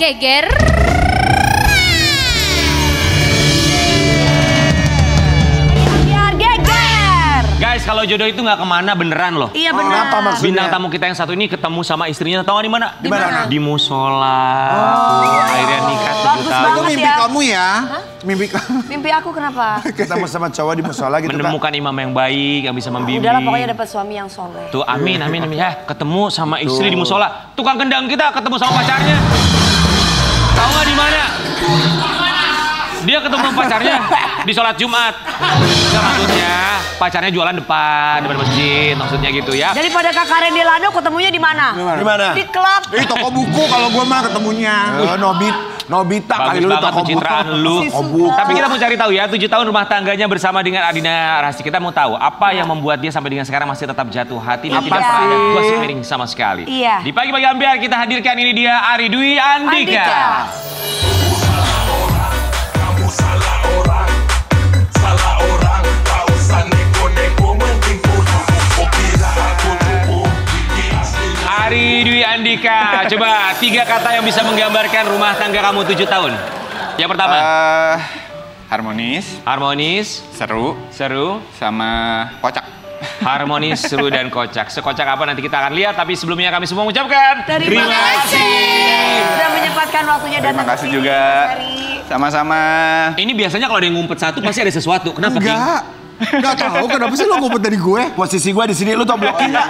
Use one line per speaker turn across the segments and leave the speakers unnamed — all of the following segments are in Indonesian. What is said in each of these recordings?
geger.
Ambiar geger.
Guys, kalau jodoh itu nggak kemana beneran loh.
Iya benar.
Apa maksudnya?
Bintang tamu kita yang satu ini ketemu sama istrinya, tahu di mana?
Di mana?
Di musola. Akhirnya nikah 7
Bagus
tahun.
banget.
Itu mimpi
ya.
kamu ya? Mimpi kamu.
Mimpi aku kenapa?
Ketemu sama cowok di musola gitu, Kak.
Menemukan imam yang baik, yang bisa membimbing.
Udahlah pokoknya dapat suami yang soleh.
Tuh, amin, amin, amin. Ya, ketemu sama istri di musola. Tukang kendang kita ketemu sama pacarnya. Tahu nggak di mana? Dia ketemu sama pacarnya di sholat Jumat. Nggak, maksudnya pacarnya jualan depan masjid, maksudnya gitu ya.
Daripada Kakak Randy Lado ketemunya di mana?
Di mana?
Di klub.
Toko buku kalau gue mah ketemunya. Nobita kali
Bagus
lu
banget
toko buku.
pencitraan lu.
Toko buku.
Tapi kita mau cari tahu ya, 7 tahun rumah tangganya bersama dengan Ardina Rasti. Kita mau tahu apa yang membuat dia sampai dengan sekarang masih tetap jatuh hati dan tidak pernah ada gosip miring sama sekali.
Iya.
Di pagi-pagi ambiar kita hadirkan ini dia Ari Dwi Andika. Ari Dwi Andika, coba 3 kata yang bisa menggambarkan rumah tangga kamu 7 tahun. Yang pertama,
Harmonis,
harmonis,
seru,
seru,
sama kocak.
harmonis, seru, dan kocak. Sekocak apa nanti kita akan lihat, tapi sebelumnya kami semua mengucapkan
Terima kasih. Sudah menyempatkan waktunya datang
Terima kasih
ke sini,
juga.
Mas Ari.
Sama-sama.
Ini biasanya kalau ada yang ngumpet satu pasti ada sesuatu. Kenapa, King?
Enggak. Enggak tahu kenapa sih lo ngumpet dari gue. Posisi gue di sini lu tau blok enggak?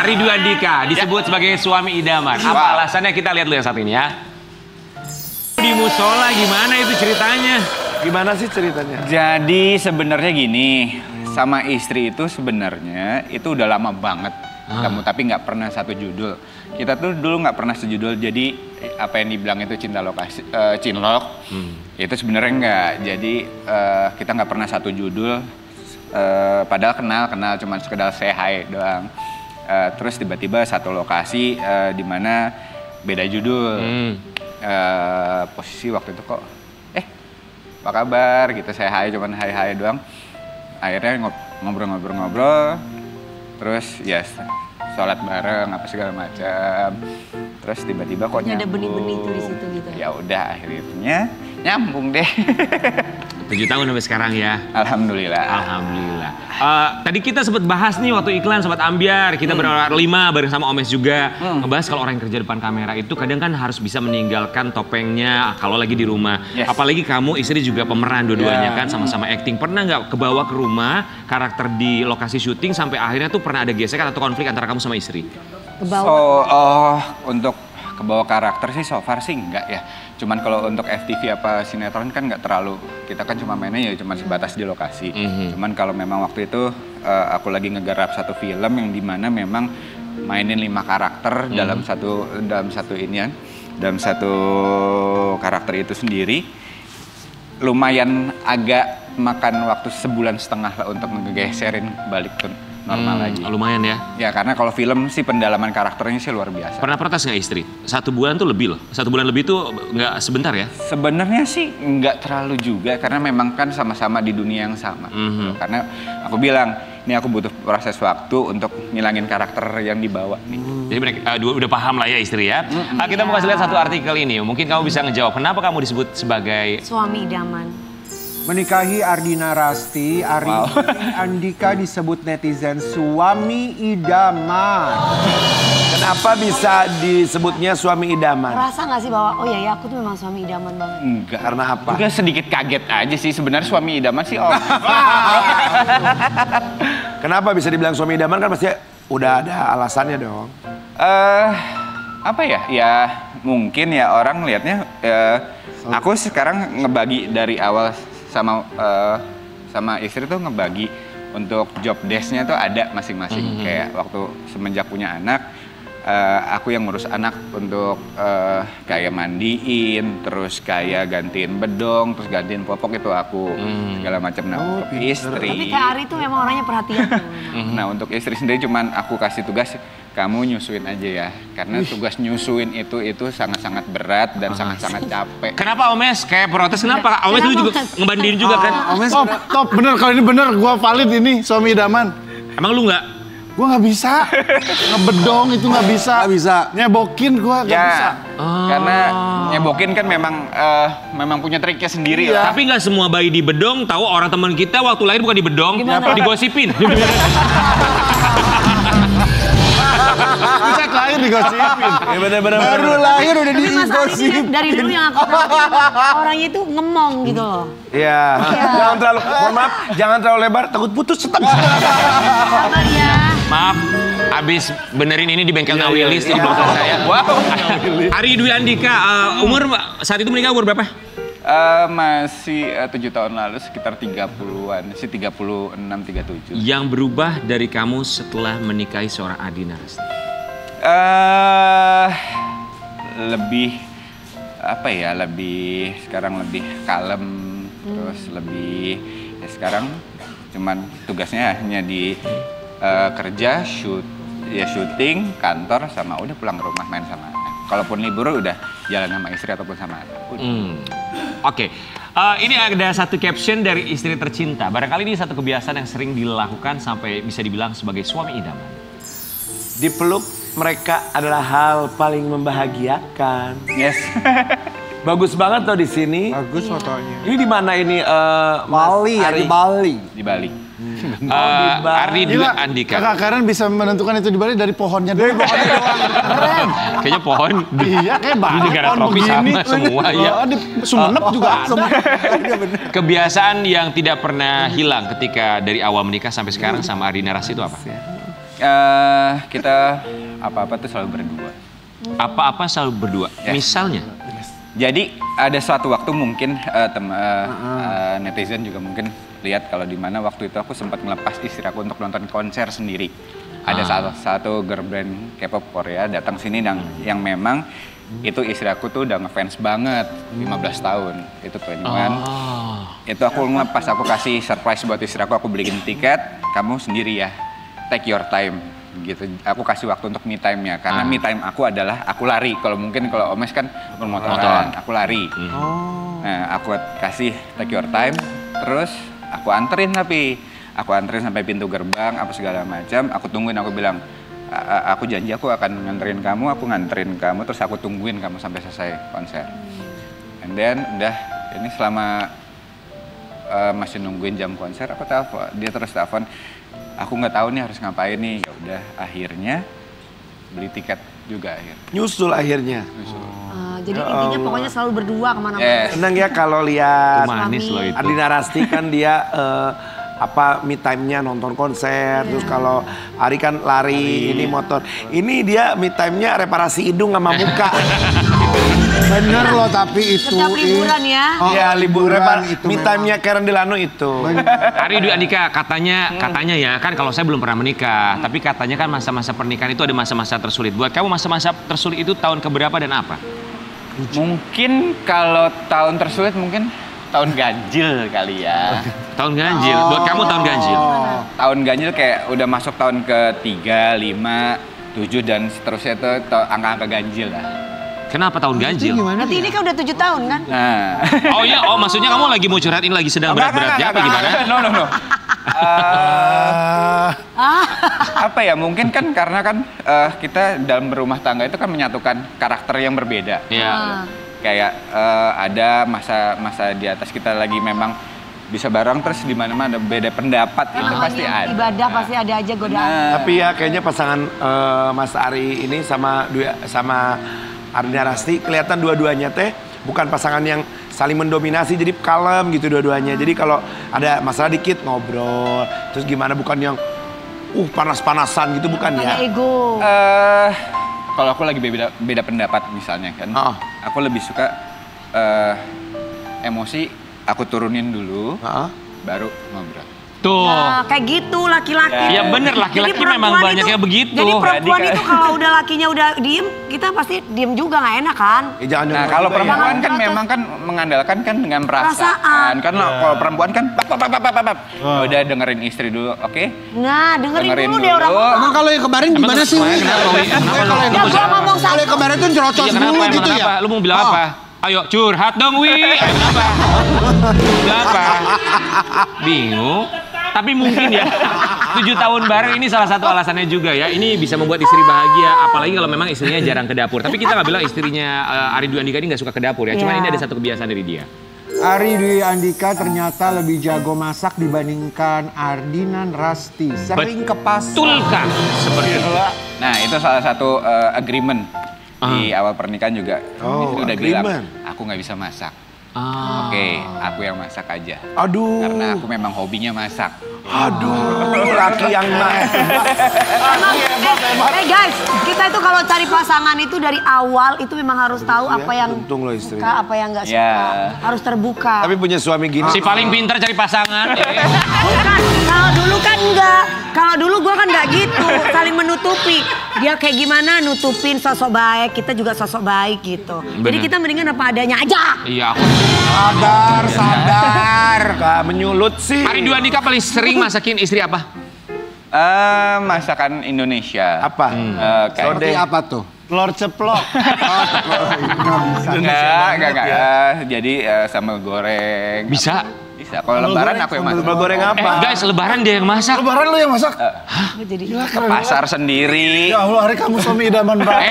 Ari Dwi Andika disebut sebagai suami idaman. Apa alasannya, kita lihat dulu yang satu ini ya. Di musola gimana itu ceritanya?
Gimana sih ceritanya?
Jadi sebenarnya gini, sama istri itu sebenarnya itu udah lama banget ketemu, tapi nggak pernah satu judul. Kita tuh dulu nggak pernah sejudul, jadi apa yang dibilang itu cinta lokasi, cinlok, itu sebenarnya nggak. Jadi kita nggak pernah satu judul, padahal kenal cuman sekedar say hi doang. Terus tiba-tiba satu lokasi di mana beda judul. Posisi waktu itu kok, apa kabar gitu, say hi, cuman hi hi doang. Akhirnya ngobrol-ngobrol, terus ya sholat bareng apa segala macam. Terus tiba-tiba kok nyambung.
Ada benih-benih tuh di situ gitu.
Ya udah akhirnya nyambung deh.
7 tahun sampai sekarang ya.
Alhamdulillah.
Alhamdulillah. Tadi kita sempat bahas nih waktu iklan Sobat Ambiar, kita berlima bareng sama Omes juga ngebahas kalau orang yang kerja depan kamera itu kadang kan harus bisa meninggalkan topengnya kalau lagi di rumah.
Yes.
Apalagi kamu istri juga pemeran dua-duanya kan, sama-sama acting. Pernah nggak kebawa ke rumah karakter di lokasi syuting sampai akhirnya tuh pernah ada gesekan atau konflik antara kamu sama istri?
Untuk kebawa karakter sih so far sih enggak ya. Cuman kalau untuk FTV apa sinetron kan nggak terlalu, kita kan cuma mainnya ya cuma sebatas di lokasi. Cuman kalau memang waktu itu aku lagi ngegarap satu film yang dimana memang mainin 5 karakter dalam satu karakter itu sendiri, lumayan agak makan waktu 1,5 bulan lah untuk ngegeserin balik ke normal lagi.
Lumayan ya.
Ya karena kalau film sih pendalaman karakternya sih luar biasa.
Pernah protes nggak istri? 1 bulan tuh lebih loh. 1 bulan lebih tuh nggak sebentar ya?
Sebenarnya sih nggak terlalu juga karena memang kan sama-sama di dunia yang sama. Karena aku bilang, ini aku butuh proses waktu untuk ngilangin karakter yang dibawa nih.
Jadi udah paham lah ya istri ya. Kita mau kasih lihat satu artikel ini. Mungkin kamu bisa ngejawab kenapa kamu disebut sebagai
Suami idaman.
Menikahi Ardina Rasti, Ari Andika disebut netizen suami idaman.
Kenapa bisa disebutnya suami idaman?
Merasa nggak sih bahwa oh ya aku tuh memang suami idaman banget?
Enggak.
Karena apa?
Juga sedikit kaget aja sih sebenarnya suami idaman sih om.
Kenapa bisa dibilang suami idaman, kan pasti udah ada alasannya dong.
Apa ya? Ya mungkin ya orang lihatnya aku sekarang ngebagi dari awal sama istri tuh ngebagi untuk job desk-nya tuh ada masing-masing. Kayak waktu semenjak punya anak, aku yang ngurus anak untuk kayak mandiin, terus kayak gantiin bedong, terus gantiin popok itu aku, segala macam. Nah untuk istri,
Tapi Kak Ari tuh memang orangnya perhatian.
nah untuk istri sendiri cuman aku kasih tugas, kamu nyusuin aja ya, karena tugas nyusuin itu sangat-sangat berat dan sangat-sangat capek.
kenapa Omes kayak protes? Kenapa? Omes dulu juga ngebandingin juga kan?
Top bener, kalau ini bener, gua valid ini suami idaman.
Emang lu nggak?
Gue nggak bisa. Ngebedong itu nggak bisa.
Nggak bisa.
Nyebokin gue nggak bisa.
Karena nyebokin kan memang punya triknya sendiri lah.
Tapi nggak semua bayi di bedong tahu orang teman kita waktu lahir bukan di bedong, digosipin.
Bisa lahir digosipin. Ya bener-bener. Baru lahir udah
Tapi Mas Ari ini
digosipin.
dari dulu yang aku tahu orangnya itu ngemong gitu loh.
Iya. Jangan terlalu, mohon maaf, jangan terlalu lebar, takut putus setengah.
Sabar ya.
Maaf, abis benerin ini di bengkel Nawilis di belakang saya. Wow. Ari Dwi Andika, umur saat itu menikah umur berapa?
Masih 7 tahun lalu sekitar 30-an, sih 36, 37.
Yang berubah dari kamu setelah menikahi seorang Ardina Rasti?
Lebih apa ya, sekarang lebih kalem, terus lebih sekarang cuman tugasnya hanya di kerja, syuting, kantor, sama udah pulang ke rumah main sama anak. Kalaupun libur udah jalan sama istri ataupun sama anak.
Oke. Ini ada satu caption dari istri tercinta. Barangkali ini satu kebiasaan yang sering dilakukan sampai bisa dibilang sebagai suami idaman.
Dipeluk mereka adalah hal paling membahagiakan.
Yes.
Bagus banget tuh di sini.
Bagus fotonya.
Ini di mana ini?
Bali ya, di Bali.
Di Bali.
Ari Dwi Andika.
Kakak Karen bisa menentukan itu di Bali dari pohonnya doang. Keren.
Kayaknya pohon
Iya, kayak
di
banget.
negara
Pohon
tropis
begini.
sama semua ya.
Di Sumenep juga semua.
Kebiasaan yang tidak pernah hilang ketika dari awal menikah sampai sekarang sama Ardina Rasti itu apa?
Kita apa-apa tuh selalu berdua.
Apa-apa selalu berdua.
Yes.
Misalnya?
Jadi ada suatu waktu mungkin netizen juga mungkin lihat kalau di mana waktu itu aku sempat ngelepas istri aku untuk nonton konser sendiri. Ada salah satu girl band K-pop Korea datang sini yang memang itu istri aku tuh udah ngefans banget 15 tahun. Itu 21. Itu aku ngelepas, aku kasih surprise buat istri aku beliin tiket, kamu sendiri ya. Take your time gitu. Aku kasih waktu untuk me time-nya karena me time aku adalah aku lari. Kalau Omes kan bermotoran, aku lari. Nah, aku kasih take your time, terus aku anterin sampai pintu gerbang, apa segala macam. Aku tungguin, aku bilang, aku janji aku akan nganterin kamu, terus aku tungguin kamu sampai selesai konser. And then udah, ini selama masih nungguin jam konser, aku telepon, dia terus telepon. Aku nggak tahu nih harus ngapain nih. Ya udah, akhirnya beli tiket juga akhirnya.
Nyusul akhirnya.
Jadi intinya pokoknya selalu berdua kemana-mana.
Yes.
Senang ya kalau lihat
Manis loh itu.
Ardina Rasti kan dia me time-nya nonton konser, terus kalau Ari kan lari, ini motor. Ini dia me time-nya reparasi hidung sama muka.
Bener loh tapi itu.
Setiap liburan ya.
Iya, liburan
itu
me
memang.
time-nya Karen Delano itu.
Ari Dwi Andika, katanya ya kan kalau saya belum pernah menikah, tapi katanya kan masa-masa pernikahan itu ada masa-masa tersulit. Buat kamu masa-masa tersulit itu tahun keberapa dan apa?
Mungkin kalau tahun tersulit mungkin tahun ganjil kali ya.
Tahun ganjil. Buat kamu tahun ganjil.
Tahun ganjil kayak udah masuk tahun ke-3, 5, 7 dan seterusnya itu angka-angka ganjil lah.
Kenapa tahun ganjil?
Berarti ini kan udah 7 tahun kan?
Nah.
Oh iya, maksudnya kamu lagi mau curhat ini lagi sedang berat-beratnya apa gimana?
No. Apa ya, mungkin kan karena kan kita dalam berumah tangga itu kan menyatukan karakter yang berbeda.
Iya.
Kayak ada masa di atas kita lagi memang bisa bareng, terus di mana-mana beda pendapat itu pasti ada.
Ibadah pasti ada aja godaan.
Tapi ya kayaknya pasangan Mas Ari ini sama Ardina Rasti kelihatan dua-duanya teh bukan pasangan yang saling mendominasi, jadi kalem gitu dua-duanya. Jadi kalau ada masalah dikit ngobrol, terus gimana, bukan yang panas-panasan gitu, bukan ya?
Ada ego.
Kalau aku lagi beda pendapat misalnya kan, aku lebih suka emosi aku turunin dulu, baru ngobrol.
Tuh.
Nah, kayak gitu laki-laki.
Iya bener, laki-laki
Jadi
memang
perempuan
banyak
itu-
yang begitu.
Jadi perempuan
Jadi
itu kalau udah lakinya udah diem, kita pasti diem juga nggak enak kan?
Jangan
Nah
dengar
kalau
juga ya.
perempuan kan
Jangan
memang kan mengandalkan kan dengan perasaan.
Perasaan.
Kan kalau perempuan kan udah dengerin istri dulu, oke?
Nah, dengerin
Dengerin
dulu deh orang
dulu.
ngomong.
Emang kalau yang kemarin gimana sih?
Kenapa, Wi? Kenapa lu?
Ya gua ngomong
Kalau
satu.
yang kemarin tuh nyerocos
Iya,
dulu
kenapa? Emang
gitu
kenapa?
ya.
Lu mau bilang apa? Ayo curhat dong, Wi. Ayo, kenapa? Bilang apa? Bingung. Tapi mungkin ya. 7 tahun bareng ini salah satu alasannya juga ya. Ini bisa membuat istri bahagia, apalagi kalau memang istrinya jarang ke dapur. Tapi kita nggak bilang istrinya Arie Dwi Andika ini nggak suka ke dapur ya. Cuma ini ada satu kebiasaan dari dia.
Arie Dwi Andika ternyata lebih jago masak dibandingkan Ardinan Rasti. Sering ke pasar.
Betul kan? Seperti itu.
Nah, itu salah satu agreement di awal pernikahan juga. Itu udah bilang, aku nggak bisa masak. Oke, aku yang masak aja.
Aduh.
Karena aku memang hobinya masak.
Aduh, laki yang
Guys, kita itu kalau cari pasangan itu dari awal itu memang harus tahu apa yang
untung lo istri.
suka, apa yang nggak suka.
Ya.
Harus terbuka.
Tapi punya suami gini.
Si paling pintar cari pasangan.
Bukan, kalau dulu kan enggak. Kalau dulu gua kan enggak gitu, saling menutupi. Dia kayak gimana nutupin sosok baik, kita juga sosok baik gitu. Jadi kita mendingan apa adanya aja.
Iya, aku.
Sadar.
Gak menyulut sih.
Arie Dwi Andika paling sering masakin istri apa?
Masakan Indonesia.
Apa?
Seperti apa tuh?
Telur ceplok.
Enggak. Jadi sambal goreng.
Bisa.
Bisa. Kalau lebaran aku yang masak.
Sambal goreng apa?
Guys, lebaran dia yang masak.
Lebaran lu yang masak?
Jadi
Ke pasar sendiri.
Ya Allah, Hari kamu suami idaman banget.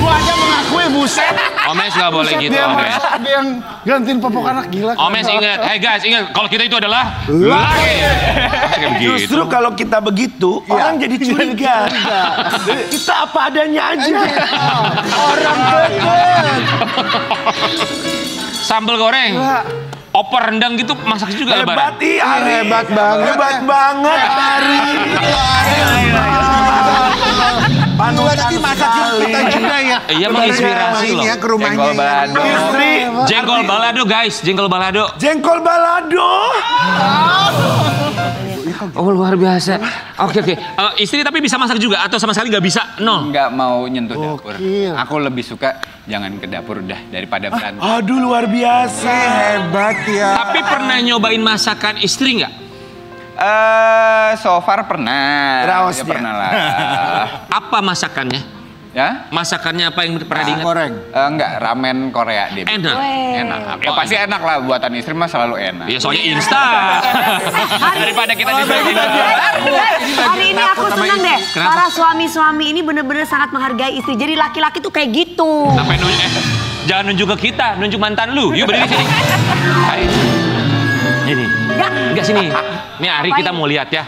Gua aja mengakui buset.
Omes nggak boleh
Buset,
gitu,
dia
Omes.
masak, dia yang gantiin popok anak gila.
Omes ingat, guys ingat, kalau kita itu adalah laki. Kayak begitu.
Justru kalau kita begitu, orang jadi curiga. Kita apa adanya aja. Orang deket.
Sambal goreng, opor rendang gitu masak juga lebaran.
Hebat ih, Ari. Hebat banget. Hebat banget, Ari. Panutan
Tapi masakin kita juga ya.
Iya, menginspirasi loh.
Ya, ke rumahnya.
Jengkol balado.
Istri.
Jengkol balado guys, jengkol balado.
Jengkol balado.
Oh luar biasa. Oke. Istri tapi bisa masak juga atau sama sekali nggak bisa? Nol.
Nggak mau nyentuh dapur.
Gokil.
Aku lebih suka jangan ke dapur udah daripada berantem.
Aduh, luar biasa.
Hebat ya.
Tapi pernah nyobain masakan istri nggak?
So far pernah.
Raos
Ya,
dia.
pernah lah.
Apa masakannya?
Ya?
Masakannya apa yang pernah diingat?
Goreng.
Enggak, ramen Korea dia.
Enak.
Enak. Ya pasti enak lah, buatan istri mah selalu enak.
Ya soalnya instan. Daripada kita dibagiin.
Hari ini aku senang deh.
Kenapa?
Para suami-suami ini bener-bener sangat menghargai istri. Jadi laki-laki tuh kayak gitu.
Apa yang nunjuk? Jangan nunjuk ke kita, nunjuk mantan lu. Yuk berdiri sini. Hai. Ini. Enggak sini. Nih Ari kita mau lihat ya.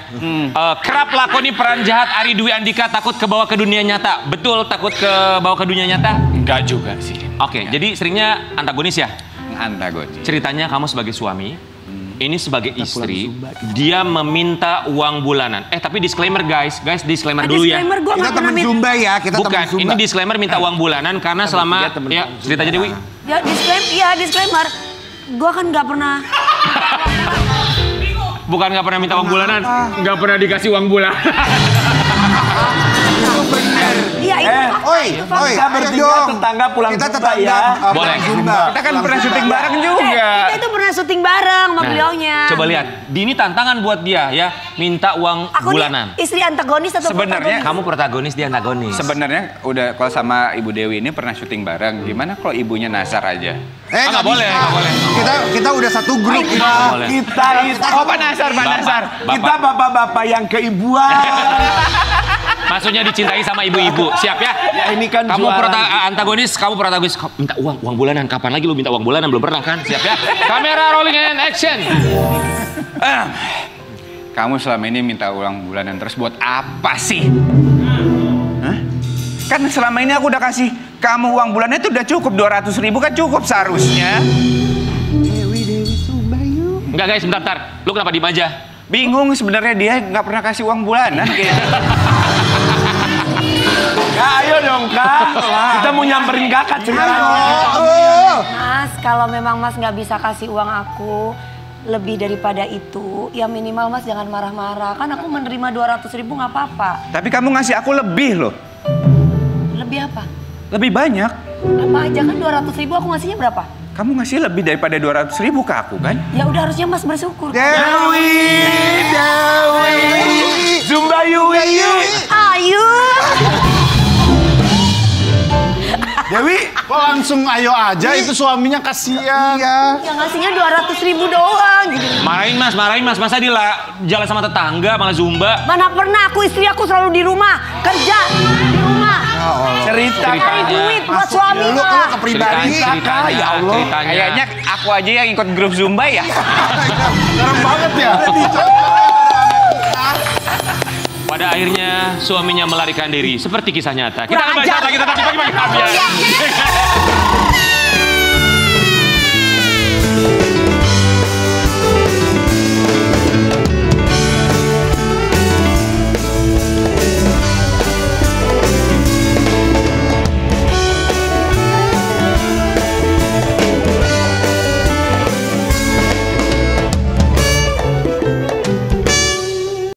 Kerap lakoni peran jahat Arie Dwi Andika takut kebawa ke dunia nyata. Betul takut kebawa ke dunia nyata?
Enggak juga sih.
Oke, jadi seringnya antagonis ya?
Antagonis.
Ceritanya kamu sebagai suami, ini sebagai istri, dia meminta uang bulanan. Tapi disclaimer guys disclaimer dulu ya.
Disclaimer gue
Kita
nggak pernah
teman Zumba ya, kita
Bukan,
teman Zumba.
ini disclaimer minta uang bulanan karena selama, ya cerita aja Dewi.
Ya disclaimer. Gue kan nggak pernah.
Bukan nggak pernah minta uang bulanan, nggak pernah dikasih uang bulanan.
Iya itu.
Oi,
Kita bertiga tetangga pulang
Kita
Zumba
tetangga
ya.
Boleh.
pulang Zumba.
Kita kan pernah syuting bareng juga.
Kita itu pernah syuting bareng sama beliaunya.
Coba lihat, ini tantangan buat dia ya, minta uang
Aku
bulanan.
nih istri antagonis atau
Sebenarnya
protagonis?
Kamu protagonis, dia antagonis.
Sebenarnya udah kalau sama Ibu Dewi ini pernah syuting bareng. Gimana kalau ibunya Nasar aja?
nggak boleh, nggak boleh.
Kita udah satu grup.
boleh.
Kita itu.
Oh, Pak Nasar.
Bapak.
Kita bapak-bapak yang keibuan.
Maksudnya dicintai sama ibu-ibu, siap ya?
Ya ini kan
Kamu
juara.
antagonis, kamu protagonis. Minta uang bulanan, kapan lagi lu minta uang bulanan? Belum pernah kan? Siap ya? Kamera rolling and action.
Kamu selama ini minta uang bulanan terus buat apa sih? Hah? Kan selama ini aku udah kasih kamu uang bulanan itu udah cukup 200.000 kan cukup seharusnya.
Enggak guys, bentar. Lu kenapa diem aja?
Bingung sebenarnya dia nggak pernah kasih uang bulanan.
Kak, ayo dong Kak. Kita mau nyamperin kakak ceritanya.
Mas, kalau memang Mas nggak bisa kasih uang aku lebih daripada itu, ya minimal Mas jangan marah-marah. Kan aku menerima 200.000 nggak apa-apa.
Tapi kamu ngasih aku lebih loh.
Lebih apa?
Lebih banyak.
Apa aja kan 200.000 aku ngasihnya berapa?
Kamu ngasih lebih daripada 200.000 ke aku kan?
Ya udah harusnya Mas bersyukur.
Dewi. Zumba Yui.
Ayo.
Dewi,
Kok langsung ayo aja, itu suaminya kasihan.
Iya.
Yang ngasihnya 200.000 doang gitu.
Marahin mas. Masa dia jalan sama tetangga malah zumba.
Mana pernah istri aku selalu di rumah, kerja di rumah.
cerita.
Cari duit buat suami
Lu
lah.
kepribadi.
Ceritanya,
ya Allah.
ceritanya.
Kayaknya aku aja yang ikut grup Zumba ya.
Serem banget ya.
Pada akhirnya suaminya melarikan diri seperti kisah nyata. Kita
Kurang
akan bahas
ajar.
lagi tetap di pagi-pagi.